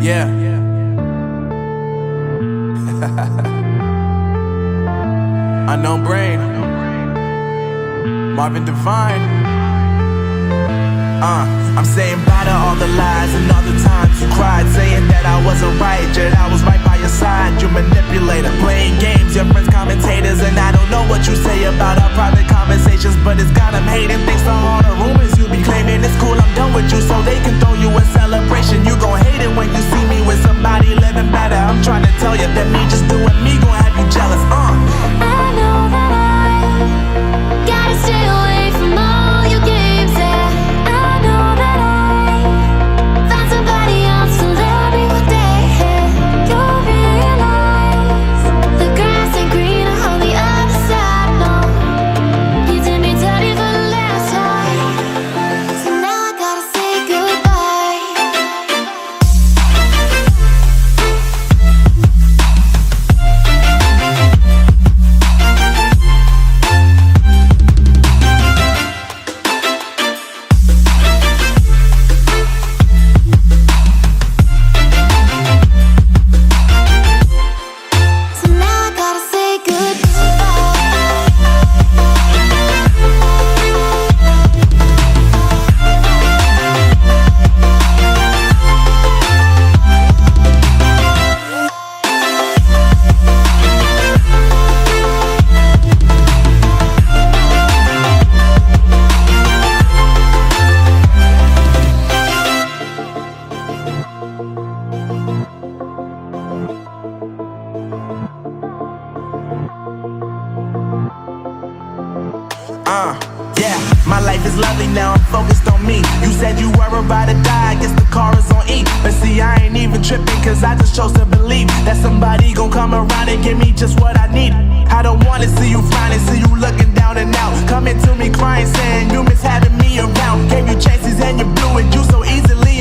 Yeah. Unknown Brain, Marvin Devine. I'm saying bye to all the lies and all the times you cried, saying that I wasn't right, yet I was right by your side. You manipulator, playing games, your friends commentators, and I don't know what you say about our private conversations, but it's got them hating. Thanks to all the rumors you be claiming. It's cool, I'm done with you, so they can throw you a celebration. You gon' hate it when you see me with somebody living better. I'm trying to tell you that me just doing me gon' have you jealous. I know that I gotta stay away from all your games, yeah. I know that I found somebody else to love me one day, yeah. You'll realize the grass ain't greener on the other side, no. You did me dirty for the last time, so now I gotta say goodbye. So now I gotta say Yeah, my life is lovely now, I'm focused on me. You said you were about to die, I guess the car is on E. But see, I ain't even tripping, cause I just chose to believe that somebody gon' come around and give me just what I need. I don't wanna see you frowning, see you looking down and out, coming to me crying, saying you miss having me around. Gave you chances and you blew it, you so easily